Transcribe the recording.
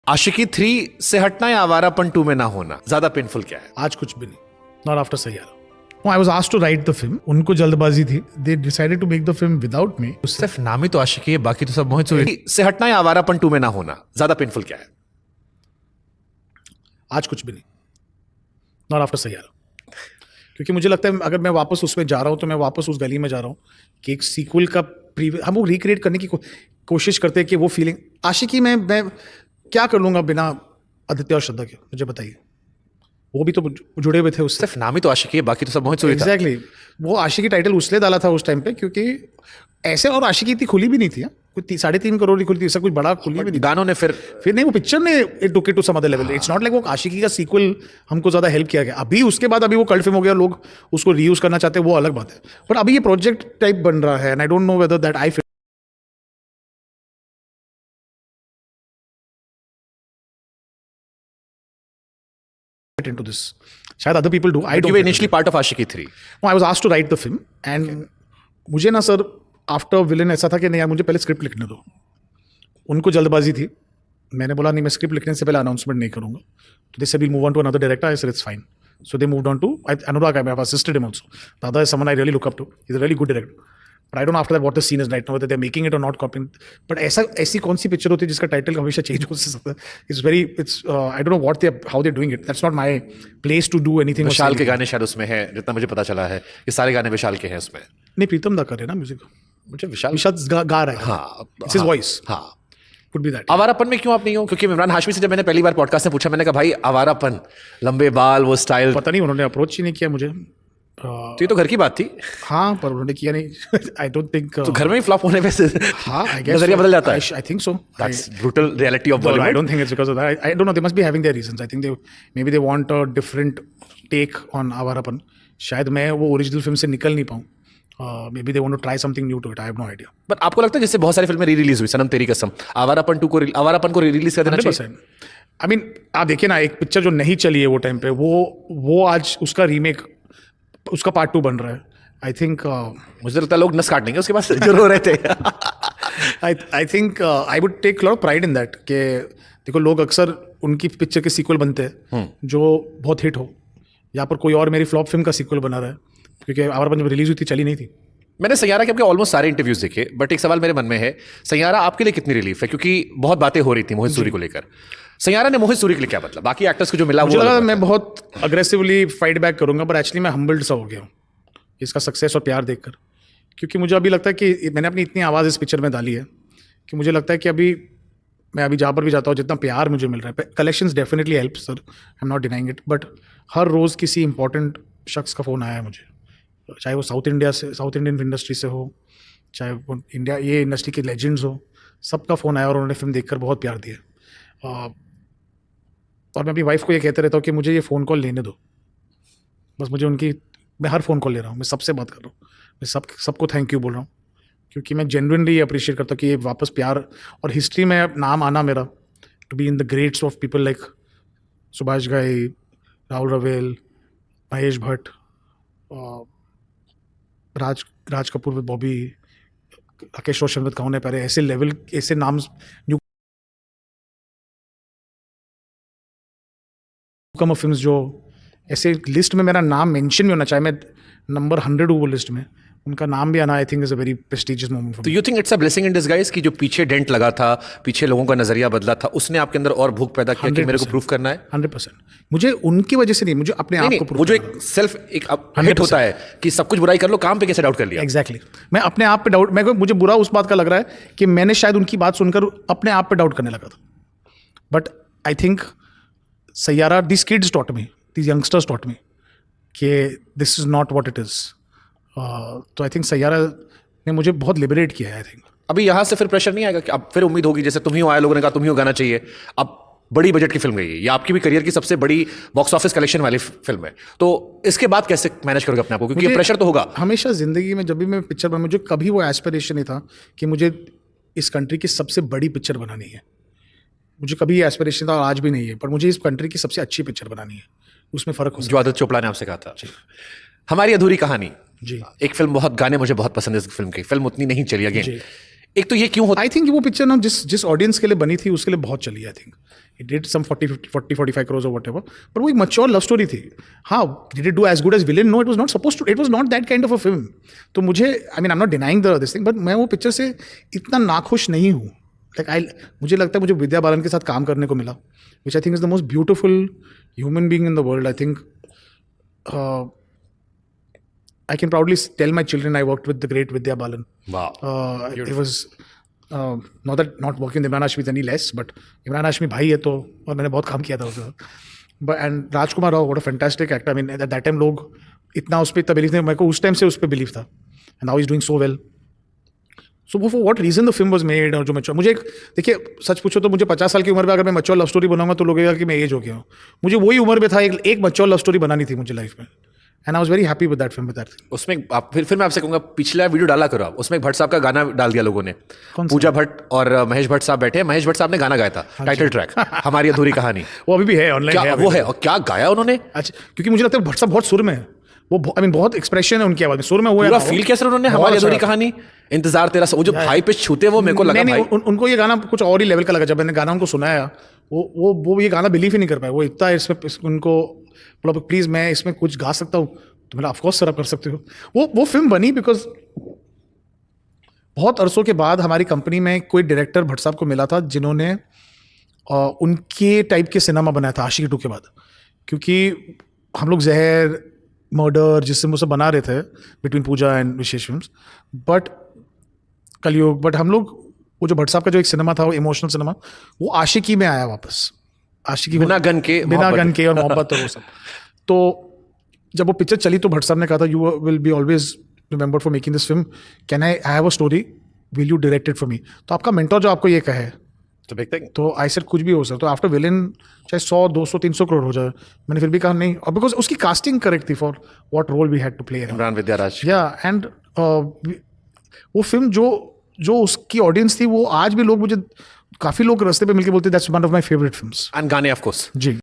आशिकी 3 से हटना या आवारापन 2 में ना होना ज्यादा पेनफुल क्या है? आज कुछ भी नहीं, not after Saiyaara. I was asked to write the film, उनको जल्दबाजी थी, they decided to make the film without me. सिर्फ नाम ही तो आशिकी है, बाकी तो सब मोहित सूरी। से हटना या आवारापन 2 में ना होना ज्यादा पेनफुल क्या है? आज कुछ भी नहीं, नॉट आफ्टर सैयारा। क्योंकि मुझे लगता है अगर मैं वापस उसमें जा रहा हूँ तो मैं वापस उस गली में जा रहा हूँ कि एक सीक्वल का हम वो रिक्रिएट करने की कोशिश करते हैं कि वो फीलिंग आशिकी में मैं क्या कर लूँगा बिना आदित्य और श्रद्धा के, मुझे बताइए। वो भी तो जुड़े हुए थे उससे। सिर्फ नाम ही तो आशिकी है, बाकी तो सब मोहित सूरी था। एग्जैक्टली, वो आशिकी टाइटल उसने डाला था उस टाइम पे क्योंकि ऐसे, और आशिकी इतनी खुली भी नहीं थी, कोई 3.5 करोड़ की खुली थी, ऐसा कुछ बड़ा खुली भी नहीं। गानों ने फिर नहीं, वो पिक्चर ने it took it to some other level. It's not like वो आशिकी का सीक्वल हमको ज्यादा हेल्प किया गया। अभी उसके बाद अभी वो कल्ट फिल्म हो गया, लोग उसको रीयूज करना चाहते हैं, वो अलग बात है। बट अभी ये प्रोजेक्ट टाइप बन रहा है and I don't know whether that I into this. शायद other people do. I don't. You were initially part of Ashiki 3. No, I was asked to write the film and मुझे ना sir after villain ऐसा था कि नहीं यार मुझे पहले स्क्रिप्ट लिखने दो। उनको जल्दबाजी थी, मैंने बोला नहीं मैं स्क्रिप्ट लिखने से पहले अनाउंसमेंट नहीं करूंगा। तो they said we'll move on to another director. I said it's fine. So they moved on to Anurag. I have assisted him also. The other is someone I really look up to. He's a really good director. But I don't know after that what the scene is right now, whether they're making it or not copying. But ऐसी कौन सी picture होती है जिसका title हमेशा change हो सकता है? It's I don't know how they're doing it. That's not my place to do anything. विशाल के गाने शायद उसमें है, जितना मुझे पता चला है कि सारे गाने विशाल के हैं उसमें। नहीं, प्रीतम दा कर रहे हैं ना म्यूजिक। मुझे विशाल गा रहा है। हाँ, It's his voice. हाँ। Could be that. आवारापन में क्यों आप नहीं हो? क्योंकि इमरान हाशमी से जब मैंने पहली बार पॉडकास्ट में पूछा, मैंने कहा भाई आवारापन, लंबे बाल, वो स्टाइल, पता नहीं उन्होंने अप्रोच ही नहीं किया मुझे। तो ये तो घर की बात थी। हाँ, पर उन्होंने किया नहीं। आई डोंट थिंक तो घर में ही फ्लॉप होने पे हाँ, I guess नजरिया बदल जाता है। I think so. That's brutal reality of Bollywood. I don't think it's because of that. I don't know. They must be having their reasons. I think maybe they want a different take on Awarapan. शायद मैं वो original film से निकल नहीं पाऊँ। Maybe they want to try something new to it. I have no idea. But आपको लगता है जैसे बहुत सारी फिल्में री रिलीज हुई, सनम तेरी कसम, आवारापन को री रिलीज कर देना चाहिए? I mean, आप देखिए ना, एक पिक्चर जो नहीं चली है वो टाइम पे, वो आज उसका रीमेक, उसका पार्ट 2 बन रहा है। आई थिंक मुझे लगता है लोग नस काट देंगे उसके पास जो रो रहे थे। I think I would take lot of pride in that कि देखो लोग अक्सर उनकी पिक्चर के सीक्वल बनते हैं जो बहुत हिट हो। यहाँ पर कोई और मेरी फ्लॉप फिल्म का सीक्वल बना रहा है, क्योंकि आवारापन जब रिलीज हुई थी चली नहीं थी। मैंने सैयारा के आपके ऑलमोस्ट सारे इंटरव्यूज देखे, बट एक सवाल मेरे मन में है, सैयारा आपके लिए कितनी रिलीफ है? क्योंकि बहुत बातें हो रही थी मोहित सूरी को लेकर। सैयारा ने मोहित सूरी के लिए क्या मतलब? बाकी एक्टर्स को जो मिला मुझे लगा मैं बहुत अग्रेसिवली फाइट बैक करूंगा, पर एक्चुअली मैं हम्बल्ड सा हो गया हूँ इसका सक्सेस और प्यार देखकर। क्योंकि मुझे अभी लगता है कि मैंने अपनी इतनी आवाज़ इस पिक्चर में डाली है कि मुझे लगता है कि मैं अभी जहाँ पर भी जाता हूँ, जितना प्यार मुझे मिल रहा है, collections definitely help sir, I am not denying it, but हर रोज़ किसी इंपॉर्टेंट शख्स का फ़ोन आया है मुझे, चाहे वो साउथ इंडियन इंडस्ट्री से हो, चाहे वो इंडिया ये इंडस्ट्री के लेजेंड्स हो, सबका फ़ोन आया और उन्होंने फिल्म देखकर बहुत प्यार दिया। और मैं अपनी वाइफ को ये कहते रहता हूँ कि मुझे ये फ़ोन कॉल लेने दो, बस मुझे मैं हर फ़ोन कॉल ले रहा हूँ, मैं सबसे बात कर रहा हूँ, मैं सबको थैंक यू बोल रहा हूँ, क्योंकि मैं जेन्युइनली अप्रिशिएट करता हूँ कि ये वापस प्यार और हिस्ट्री में नाम आना मेरा, to be in the greats of people like Subhash Ghai, Rahul Rawail, Mahesh Bhatt, Raj Kapoor with Bobby, Rakesh Roshan with कौन है प्यारे, ऐसे लेवल, ऐसे नाम न्यूकमर फिल्म्स जो ऐसे लिस्ट में मेरा नाम मेंशन भी होना चाहिए, मैं नंबर 100 हूँ वो लिस्ट में, उनका नाम भी आना I think is a very prestigious moment for me. तो you think it's a blessing in disguise कि जो पीछे डेंट लगा था, पीछे लोगों का नजरिया बदला था, उसने आपके अंदर और भूख पैदा किया कि मेरे को प्रूफ करना है? 100%। मुझे उनकी वजह से नहीं, मुझे अपने आप को वो जो एक सेल्फ एक हिट होता है कि सब कुछ बुराई कर लो, काम पे कैसे डाउट कर लिया। एग्जैक्टली, मैं अपने आप पे डाउट, मुझे बुरा उस बात का लग रहा है कि मैंने शायद उनकी बात सुनकर अपने आप पे डाउट करने लगा था। But I think Saiyaara, this kids taught me, this youngsters taught me कि this is not what it is. तो आई थिंक सैयारा ने मुझे बहुत लिबरेट किया है। आई थिंक अभी यहाँ से फिर प्रेशर नहीं आएगा कि अब फिर उम्मीद होगी, जैसे तुम ही हो आए, लोगों ने कहा तुम ही हो गाना चाहिए, अब बड़ी बजट की फिल्म गई है, ये आपकी भी करियर की सबसे बड़ी बॉक्स ऑफिस कलेक्शन वाली फिल्म है, तो इसके बाद कैसे मैनेज करोगे अपने आप को? क्योंकि ये प्रेशर तो होगा हमेशा जिंदगी में। जब भी मैं पिक्चर बना, मुझे कभी वो एस्पिरेशन नहीं था कि मुझे इस कंट्री की सबसे बड़ी पिक्चर बनानी है, मुझे कभी एस्पिरेशन था और आज भी नहीं है, पर मुझे इस कंट्री की सबसे अच्छी पिक्चर बनानी है, उसमें फ़र्क हो। जो आदित्य चोपड़ा ने आपसे कहा था। हमारी अधूरी कहानी जी, एक फिल्म, बहुत गाने मुझे बहुत पसंद है इस फिल्म की, फिल्म उतनी नहीं चली, अगेन एक तो ये क्यों होता आई थिंक वो पिक्चर ना जिस ऑडियंस के लिए बनी थी उसके लिए बहुत चली, I think it did some 40-45 crores और व्हाटएवर, पर वो एक मैच्योर लव स्टोरी थी. हाँ, did it do as good as villain? No, it was not supposed to, it was not that kind of a film. तो मुझे, I mean I am not denying this thing, but मैं वो picture से इतना नाखुश नहीं हूँ. मुझे लगता है मुझे विद्या बालन के साथ काम करने को मिला, which I think is the most beautiful human being in the world. I think I can proudly tell my children I worked with the great Vidya Balan. Wow. It was not working with Imran Hashmi any less, but Imran Hashmi भाई है तो, और मैंने बहुत काम किया था उसका. But and Rajkumar Rao, what a fantastic actor. I mean at that time लोग इतना उस पर इतना बिलीव थे, मेरे को उस टाइम से उस पर बिलीव था. And now he's doing so well. So for what reason the film was made और जो मैच्योर, मुझे देखिए सच पूछो तो मुझे 50 साल की उम्र में अगर मैं मैच्योर लव स्टोरी बनाऊंगा तो लोग कि मैं एज हो गया हूँ. मुझे वही उम्र में था एक मैच्योर लव स्टोरी बनानी थी मुझे लाइफ में. And I was very happy with that film, with that thing. उसमें आप फिर मैं आपसे कहूंगा पिछला वीडियो डाला करो आप, उसमें भट्ट साहब का गाना डाल दिया लोगों ने. पूजा भट्ट और महेश भट्ट साहब बैठे, महेश भट्ट साहब ने गाना गाया था, टाइटल ट्रैक हमारी अधूरी कहानी. वो अभी भी है ऑनलाइन. क्या वो है और क्या गाया उन्होंने? अच्छा, क्योंकि मुझे लगता है भट्ट साहब बहुत सुर में है. वो आई मीन बहुत एक्सप्रेशन है उनकी आवाज में, सुर में. वो पूरा फील कैसे उन्होंने हमारी अधूरी कहानी, इंतजार तेरा, वो जो हाई पिच छूते वो मेरे को लगा नहीं, उनको ये गाना कुछ और ही लेवल का लगा. जब मैंने गाना उनको सुनाया, वो ये गाना बिलीव ही नहीं कर पाए. वो इतना इसमें उनको बोला प्लीज मैं इसमें कुछ गा सकता हूँ, तो मैंने ऑफकोर्स सर आप कर सकते हो. वो फिल्म बनी बिकॉज बहुत अरसों के बाद हमारी कंपनी में कोई डायरेक्टर भट्ट साहब को मिला था जिन्होंने उनके टाइप के सिनेमा बनाया था आशिकी 2 के बाद. क्योंकि हम लोग जहर, मर्डर जिससे मुझसे बना रहे थे between Pooja and Vishesh Films, but Kalyug, but हम लोग वो जो भट्ट साहब का जो एक सिनेमा था वो इमोशनल सिनेमा, वो आशिकी में आया वापस. आशिकी बिना गन के और मोहब्बत और वो सब. तो जब वो पिक्चर चली तो भट्ट साहब ने कहा था you will be always remembered for making this film, can I have a story, will you direct it for me. तो आपका मेंटोर जो आपको ये कहे तो आई सेड कुछ भी हो सर. तो आफ्टर विलेन चाहे 100, 200, 300 करोड़ हो जाए, मैंने फिर भी कहा नहीं, और बिकॉज उसकी कास्टिंग करेक्ट थी for what role we had to play. Imran Vidyaraj. या एंड वो फिल्म जो उसकी ऑडियंस थी, वो आज भी लोग मुझे काफी लोग रास्ते पे मिलके बोलते that's one of my favourite films. And गाने ऑफ कोर्स. जी.